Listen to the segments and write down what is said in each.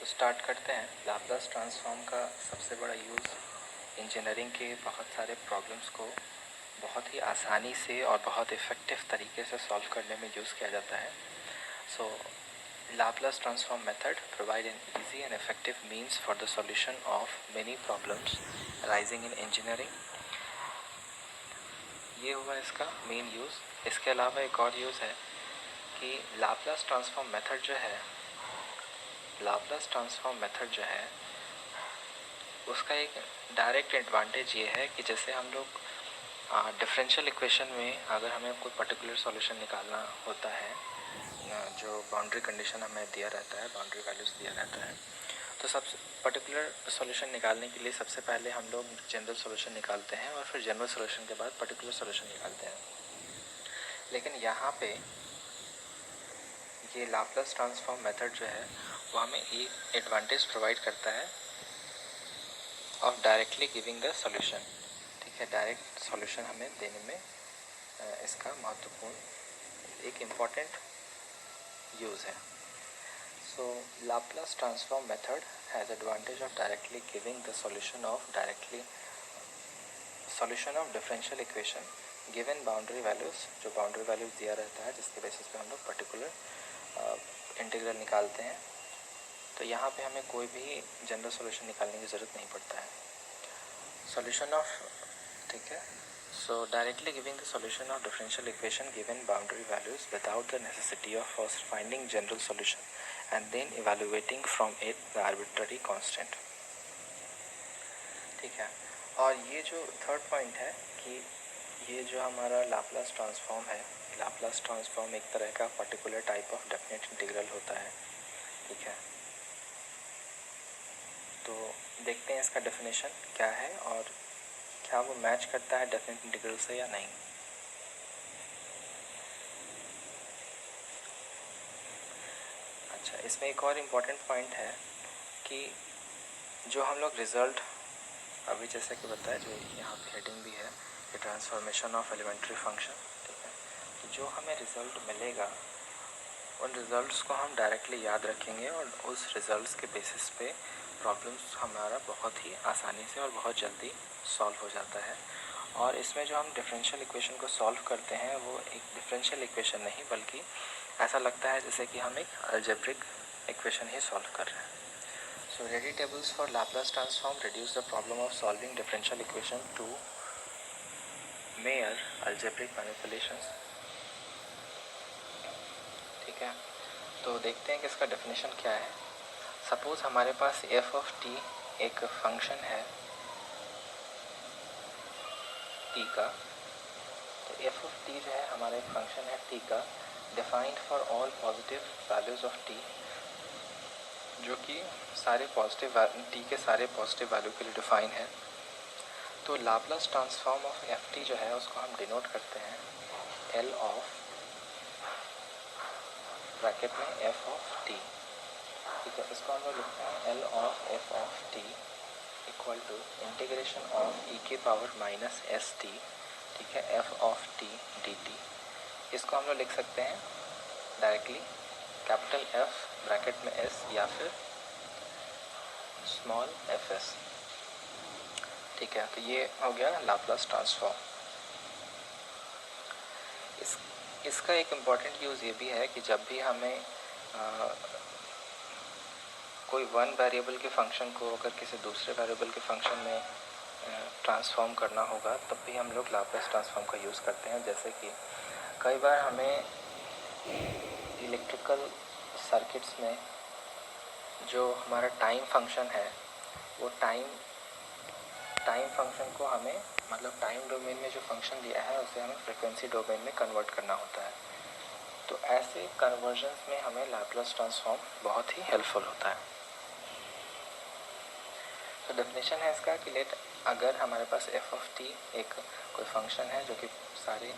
तो स्टार्ट करते हैं। लाप्लास ट्रांसफॉर्म का सबसे बड़ा यूज़ इंजीनियरिंग के बहुत सारे प्रॉब्लम्स को बहुत ही आसानी से और बहुत इफ़ेक्टिव तरीके से सॉल्व करने में यूज़ किया जाता है। सो Laplace transform method provide an easy and effective means for the solution of many problems arising in engineering. ये हुआ इसका मेन यूज़। इसके अलावा एक और यूज़ है कि लाप्लास ट्रांसफॉर्म मेथड जो है उसका एक डायरेक्ट एडवांटेज ये है कि जैसे हम लोग डिफरेंशियल इक्वेशन में अगर हमें कोई पर्टिकुलर सॉल्यूशन निकालना होता है, जो बाउंड्री कंडीशन हमें दिया रहता है, बाउंड्री वैल्यूज़ दिया रहता है, तो सब पर्टिकुलर सॉल्यूशन निकालने के लिए सबसे पहले हम लोग जनरल सॉल्यूशन निकालते हैं और फिर जनरल सॉल्यूशन के बाद पर्टिकुलर सॉल्यूशन निकालते हैं। लेकिन यहाँ पे ये लाप्लास ट्रांसफॉर्म मेथड जो है वो हमें एक एडवांटेज प्रोवाइड करता है of directly giving the solution. ठीक है, डायरेक्ट सॉल्यूशन हमें देने में इसका महत्वपूर्ण एक इम्पॉर्टेंट यूज़ है। So Laplace transform method has advantage of directly giving the solution of differential equation given boundary values। जो boundary values दिया रहता है जिसके बेसिस पे हम लोग पर्टिकुलर इंटीग्रल निकालते हैं, तो यहाँ पे हमें कोई भी जनरल सॉल्यूशन निकालने की ज़रूरत नहीं पड़ता है। सॉल्यूशन ऑफ, ठीक है, so directly giving the solution of differential equation given boundary values without the necessity of first finding general solution and then evaluating from it the arbitrary constant। ठीक है, और ये जो थर्ड पॉइंट है कि ये जो हमारा लाप्लास ट्रांसफॉर्म है, लाप्लास ट्रांसफॉर्म एक तरह का particular type of definite integral होता है। ठीक है, तो देखते हैं इसका डेफिनेशन क्या है और क्या वो मैच करता है डेफिनेट इंटीग्रल से या नहीं। अच्छा, इसमें एक और इम्पॉर्टेंट पॉइंट है कि जो हम लोग रिज़ल्ट अभी जैसे कि बताया, जो यहाँ पे हेडिंग भी है कि ट्रांसफॉर्मेशन ऑफ एलिमेंट्री फंक्शन। ठीक है, तो जो हमें रिज़ल्ट मिलेगा उन रिज़ल्ट्स को हम डायरेक्टली याद रखेंगे और उस रिज़ल्ट्स के बेसिस पे प्रॉब्लम्स हमारा बहुत ही आसानी से और बहुत जल्दी सॉल्व हो जाता है। और इसमें जो हम डिफरेंशियल इक्वेशन को सॉल्व करते हैं वो एक डिफरेंशियल इक्वेशन नहीं, बल्कि ऐसा लगता है जैसे कि हम एक अलजेब्रिक इक्वेशन ही सॉल्व कर रहे हैं। So ready tables for Laplace transform reduce the problem of solving differential equation to mere algebraic manipulations। ठीक है, तो देखते हैं कि इसका डेफिनेशन क्या है। सपोज हमारे पास f ऑफ t एक फंक्शन है t का, तो f ऑफ t जो है हमारा एक फंक्शन है t का, defined for all positive values of t, जो कि सारे पॉजिटिव t के सारे पॉजिटिव वैल्यू के लिए डिफाइन है। तो Laplace transform of F T जो है उसको हम डिनोट करते हैं एल ऑफ ब्रैकेट में एफ ऑफ टी। ठीक है, इसको हम लोग लिखते हैं L of F of T equal to integration of E के पावर माइनस एस टी। ठीक है, F of T D T. इसको हम लोग लिख सकते हैं डायरेक्टली कैपिटल एफ ब्रैकेट में एस या फिर स्मॉल एफ एस। ठीक है, तो ये हो गया लाप्लास ट्रांसफॉर्म। इसका एक इम्पॉर्टेंट यूज़ ये भी है कि जब भी हमें कोई वन वेरिएबल के फंक्शन को अगर किसी दूसरे वेरिएबल के फंक्शन में ट्रांसफॉर्म करना होगा, तब भी हम लोग लाप्लास ट्रांसफॉर्म का यूज़ करते हैं। जैसे कि कई बार हमें इलेक्ट्रिकल सर्किट्स में जो हमारा टाइम फंक्शन है, वो टाइम फंक्शन को हमें, मतलब टाइम डोमेन में जो फंक्शन दिया है उसे हमें फ्रिक्वेंसी डोमेन में कन्वर्ट करना होता है। तो ऐसे कन्वर्जन्स में हमें लाप्लास ट्रांसफॉर्म बहुत ही हेल्पफुल होता है। तो डेफिनेशन है इसका कि लेट, अगर हमारे पास एफ ऑफ टी एक कोई फंक्शन है जो कि सारे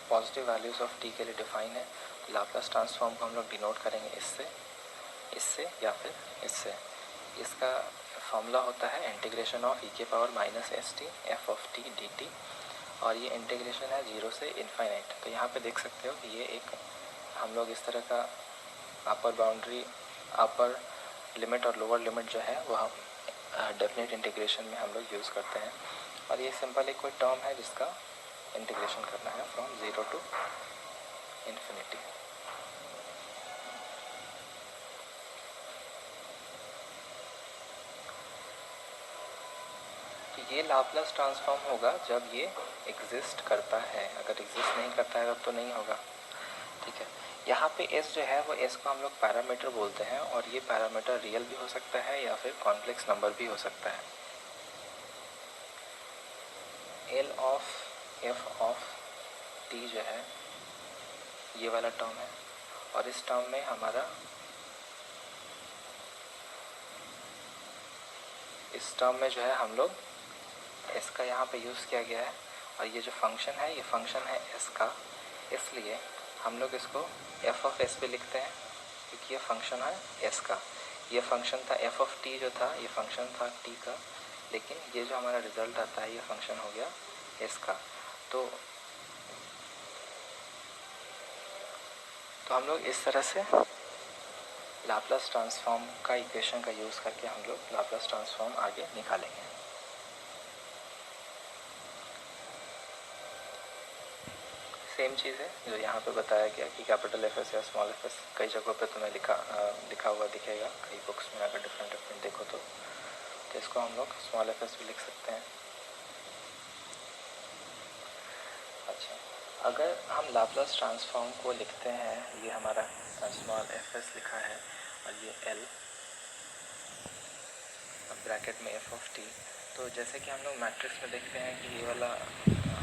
पॉजिटिव वैल्यूज़ ऑफ टी के लिए डिफाइन है, तो लाप्लास ट्रांसफॉर्म को हम लोग डिनोट करेंगे इससे या फिर इससे। इसका फॉर्मूला होता है इंटीग्रेशन ऑफ ई के power minus S T F of T D T, और ये इंटीग्रेशन है 0 से इनफाइनाइट। तो यहाँ पे देख सकते हो कि ये एक हम लोग इस तरह का अपर बाउंड्री, अपर लिमिट और लोअर लिमिट जो है वो हम डेफिनेट इंटीग्रेशन में हम लोग यूज़ करते हैं। और ये सिंपल एक कोई टर्म है जिसका इंटीग्रेशन करना है फ्रॉम 0 टू इन्फिनिटी। तो ये लाप्लास ट्रांसफॉर्म होगा जब ये एग्जिस्ट करता है, अगर एग्जिस्ट नहीं करता है तब तो नहीं होगा। ठीक है, यहाँ पे s जो है वो s को हम लोग पैरामीटर बोलते हैं, और ये पैरामीटर रियल भी हो सकता है या फिर कॉम्प्लेक्स नंबर भी हो सकता है। L of f of t जो है ये वाला टर्म है, और इस टर्म में हमारा इस टर्म में जो है हम लोग s का यहाँ पे यूज़ किया गया है, और ये जो फंक्शन है ये फंक्शन है s का, इसलिए हम लोग इसको f ऑफ s पे लिखते हैं क्योंकि ये फंक्शन है s का। ये फंक्शन था f ऑफ t जो था, ये फंक्शन था t का, लेकिन ये जो हमारा रिजल्ट आता है ये फंक्शन हो गया s का। तो हम लोग इस तरह से लाप्लास ट्रांसफॉर्म का इक्वेशन का यूज़ करके हम लोग लाप्लास ट्रांसफॉर्म आगे निकालेंगे। सेम चीज़ है जो यहाँ पे बताया गया कि कैपिटल एफ एस या स्मॉल एफ एस कई जगहों पे तुम्हें लिखा हुआ दिखेगा, कई बुक्स में अगर डिफरेंट देखो तो इसको हम लोग स्मॉल एफ एस भी लिख सकते हैं। अच्छा, अगर हम लाप्लास ट्रांसफॉर्म को लिखते हैं, ये हमारा स्मॉल एफ एस लिखा है और ये एल ब्रैकेट में एफ ऑफ टी, तो जैसे कि हम लोग मैट्रिक्स में देखते हैं कि ये वाला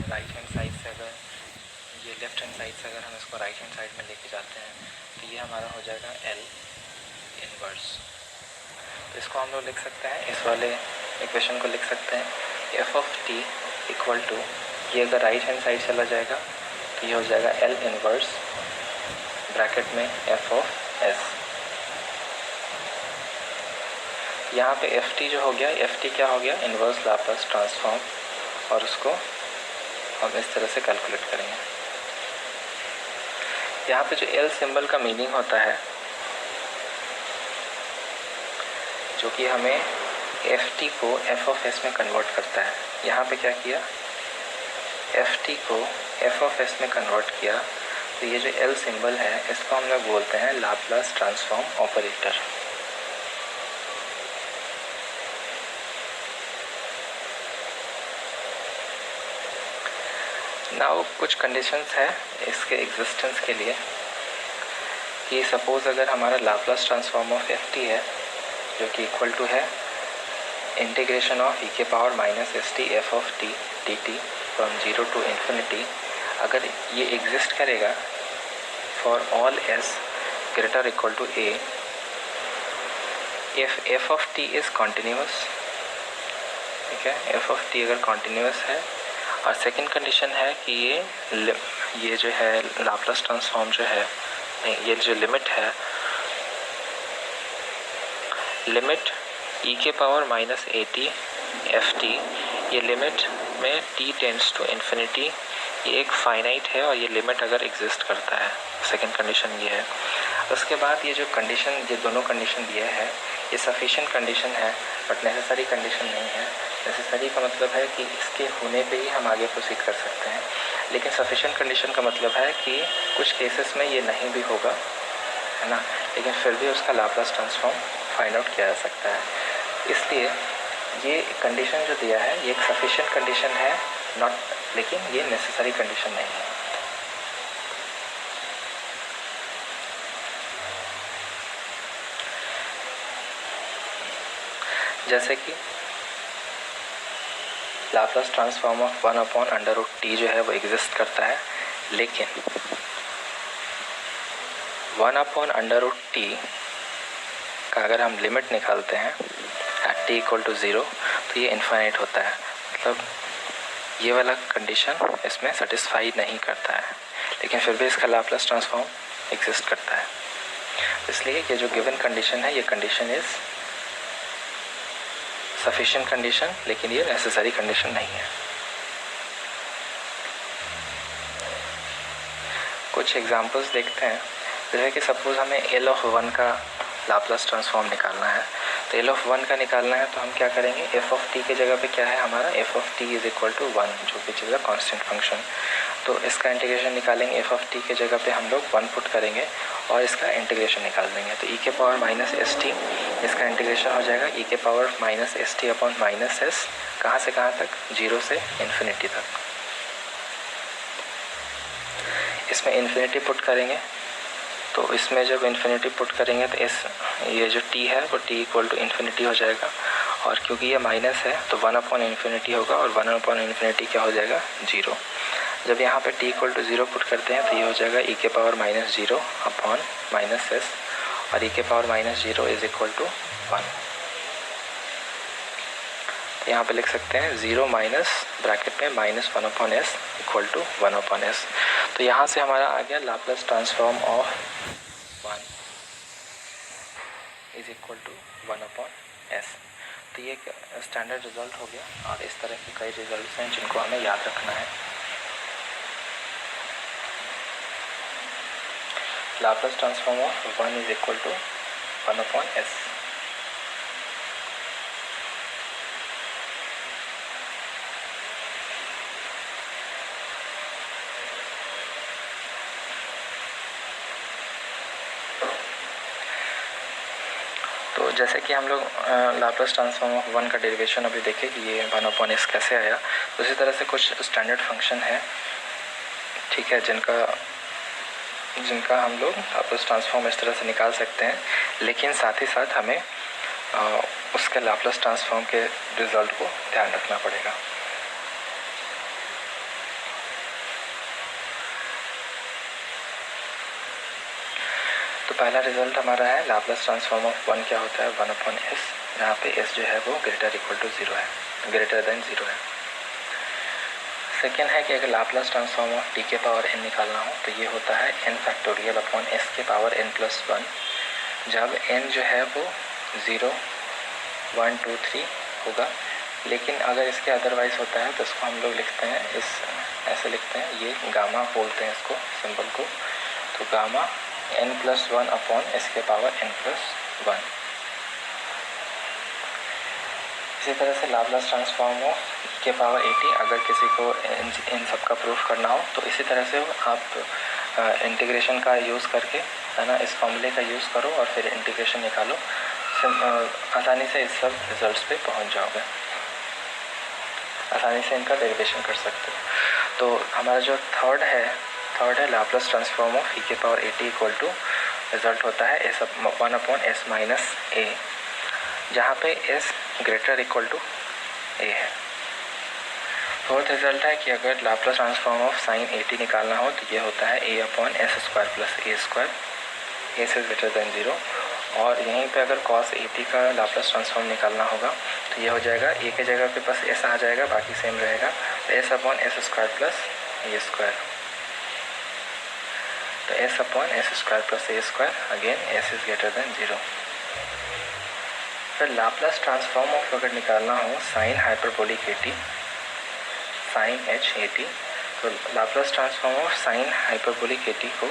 राइट हैंड साइड से अगर ये लेफ्ट हैंड साइड से अगर हम इसको राइट हैंड साइड में लेके जाते हैं तो ये हमारा हो जाएगा एल इनवर्स। तो इसको हम लोग लिख सकते हैं, इस वाले इक्वेशन को लिख सकते हैं F of T equal to, ये अगर राइट हैंड साइड चला जाएगा तो ये हो जाएगा एल इनवर्स ब्रैकेट में एफ ऑफ एस। यहाँ पे एफ टी जो हो गया, एफ टी क्या हो गया, इनवर्स लाप्लास ट्रांसफॉर्म, और उसको हम इस तरह से कैलकुलेट करेंगे। यहाँ पे जो एल सिंबल का मीनिंग होता है, जो कि हमें एफ टी को एफ ऑफ एस में कन्वर्ट करता है। यहाँ पे क्या किया, एफ टी को एफ ऑफ एस में कन्वर्ट किया, तो ये जो एल सिंबल है इसको हम लोग बोलते हैं लाप्लास ट्रांसफॉर्म ऑपरेटर। नाउ कुछ कंडीशंस है इसके एग्जिस्टेंस के लिए, कि सपोज़ अगर हमारा Laplace transform of F T है जो कि इक्वल टू है इंटीग्रेशन ऑफ ई के power minus S T F of T D T from 0 to infinity, अगर ये एग्जिस्ट करेगा for all S greater equal to A, if F of T is continuous, ठीक है, F of T अगर continuous है, और second condition है कि ये जो है लाप्लास ट्रांसफॉर्म जो है, ये जो लिमिट है, लिमिट ई के power minus A T F T, ये लिमिट में टी टेंड्स टू इन्फिनिटी, ये एक फाइनाइट है और ये लिमिट अगर एग्जिस्ट करता है, सेकंड कंडीशन ये है। उसके बाद ये जो कंडीशन, ये दोनों कंडीशन दिए हैं, ये सफिशिएंट कंडीशन है बट नेसेसरी कंडीशन नहीं है। नेसेसरी का मतलब है कि इसके होने पे ही हम आगे प्रोसीड कर सकते हैं, लेकिन सफिशिएंट कंडीशन का मतलब है कि कुछ केसेस में ये नहीं भी होगा, है ना, लेकिन फिर भी उसका लाप्लास ट्रांसफॉर्म फाइंड आउट किया जा सकता है। इसलिए ये कंडीशन जो दिया है ये एक सफिशिएंट कंडीशन है, नॉट, लेकिन ये नेसेसरी कंडीशन नहीं है। जैसे कि लाप्लास ट्रांसफॉर्म ऑफ 1/√t जो है वो एग्जिस्ट करता है, लेकिन 1/√t का अगर हम लिमिट निकालते हैं एट t इक्वल टू 0 तो ये इन्फाइनाइट होता है, मतलब ये वाला कंडीशन इसमें सेटिस्फाई नहीं करता है, लेकिन फिर भी इसका लाप्लास ट्रांसफॉर्म एग्जिस्ट करता है। इसलिए ये जो गिवन कंडीशन है ये कंडीशन इज़ सफिशिएंट कंडीशन, लेकिन ये नेसेसरी कंडीशन नहीं है। कुछ एग्जांपल्स देखते हैं। जैसे कि सपोज हमें एल ऑफ 1 का लाप्लास ट्रांसफॉर्म निकालना है, तो एल ऑफ 1 का निकालना है तो हम क्या करेंगे, एफ ऑफ टी के जगह पे क्या है हमारा, F of T is equal to 1, जो कि इज अ कांस्टेंट फंक्शन। तो इसका इंटीग्रेशन निकालेंगे, एफ ऑफ टी के जगह पे हम लोग 1 पुट करेंगे और इसका इंटीग्रेशन निकाल देंगे। तो ई के पावर माइनस एस टी, इसका इंटीग्रेशन हो जाएगा ई के power minus S T upon minus S, कहाँ से कहाँ तक, 0 से इन्फिनिटी तक। इसमें इन्फिनिटी पुट करेंगे, तो इसमें जब इन्फिनिटी पुट करेंगे तो ये जो t है वो t इक्वल टू इन्फिनिटी हो जाएगा, और क्योंकि ये माइनस है तो 1 अपॉन इन्फिनिटी होगा, और 1 अपॉन इन्फिनिटी क्या हो जाएगा, 0। जब यहाँ पे t इक्वल टू 0 पुट करते हैं तो ये हो जाएगा ई के power minus 0 upon minus S, और ई के power minus 0 is equal to 1। तो यहाँ पे लिख सकते हैं 0 माइनस ब्रैकेट में minus 1 upon S equal to 1 upon S. तो यहाँ से हमारा आ गया Laplace transform of 1 is equal to 1 upon S. तो ये स्टैंडर्ड रिजल्ट हो गया, और इस तरह के कई रिजल्ट्स हैं जिनको हमें याद रखना है। Laplace transform of 1 is equal to 1 upon S. तो जैसे कि हम लोग लाप्लास ट्रांसफॉर्म ऑफ 1 का डेरिवेशन अभी देखे कि ये 1 अपॉन एस कैसे आया, तो इसी तरह से कुछ स्टैंडर्ड फंक्शन है, ठीक है, जिनका हम लोग लाप्लास ट्रांसफॉर्म इस तरह से निकाल सकते हैं, लेकिन साथ ही साथ हमें उसके लाप्लास ट्रांसफॉर्म के रिजल्ट को ध्यान रखना पड़ेगा। तो पहला रिजल्ट हमारा है लाप्लास ट्रांसफॉर्म ऑफ 1 क्या होता है, 1 अपॉन एस, जहाँ पे एस जो है वो ग्रेटर इक्वल टू 0 है, ग्रेटर देन 0 है। सेकेंड है कि अगर लाप्लास ट्रांसफॉर्म ऑफ टी के पावर n निकालना हो तो ये होता है n फैक्टोरियल अपॉन एस के पावर n प्लस 1, जब n जो है वो 0, 1, 2, 3 होगा। लेकिन अगर इसके अदरवाइज होता है तो इसको हम लोग लिखते हैं ऐसे लिखते हैं, ये गामा बोलते हैं इसको सिंबल को, तो gamma n plus 1 upon S के पावर n प्लस 1। इसी तरह से लाप्लास ट्रांसफॉर्म ऑफ e के पावर 80, अगर किसी को इन सब का प्रूफ करना हो तो इसी तरह से आप इंटीग्रेशन का यूज़ करके, है ना, इस फॉर्मूले का यूज़ करो और फिर इंटीग्रेशन निकालो, आसानी से इस सब रिजल्ट्स पे पहुंच जाओगे, आसानी से इनका डेरिवेशन कर सकते हो। तो हमारा जो थर्ड है लाप्लास ट्रांसफॉर्म ऑफ e के पावर 80 इक्वल टू रिजल्ट होता है S 1 upon S minus A, जहाँ पे s greater equal to a है। फोर्थ रिजल्ट है कि अगर लाप्लास ट्रांसफॉर्म ऑफ साइन 80 निकालना हो तो ये होता है a upon S square plus A square, S is greater than 0। और यहीं पे अगर cos 80 का लाप्लास ट्रांसफॉर्म निकालना होगा तो ये हो जाएगा a के जगह पे बस s आ जाएगा, बाकी सेम रहेगा, तो s upon S square plus A square, तो s upon S square plus A square, again s is greater than 0। फिर लाप्लास ट्रांसफॉर्म ऑफ अगर निकालना हो साइन हाइपरबोलिक 80, साइन h 80, तो Laplace transform of sine hyperbolic 80 को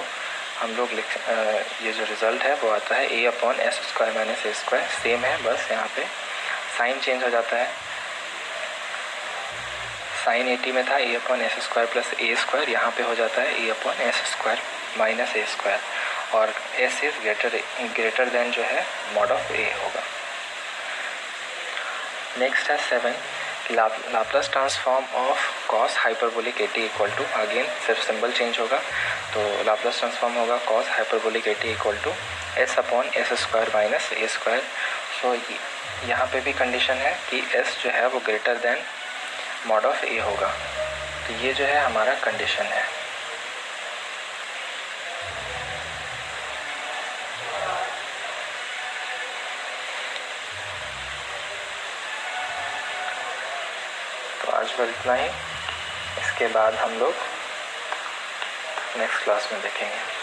हम लोग ये जो रिज़ल्ट है वो आता है a upon S square minus A square, same है, बस यहाँ पे साइन चेंज हो जाता है। साइन 80 में था a upon S square plus A square, यहाँ पे हो जाता है a upon S square minus A square, और s इज ग्रेटर देन जो है मॉड ऑफ a होगा। नेक्स्ट है 7, Laplace transform of cos hyperbolic 80 equal to, again सिर्फ सिंबल चेंज होगा, तो लाप्लास ट्रांसफॉर्म होगा cos hyperbolic 80 equal to S upon S square minus A square. So यहाँ पे भी कंडीशन है कि s जो है वो greater than mod of a होगा, तो ये जो है हमारा कंडीशन है। आज बस इतना ही, इसके बाद हम लोग नेक्स्ट क्लास में देखेंगे।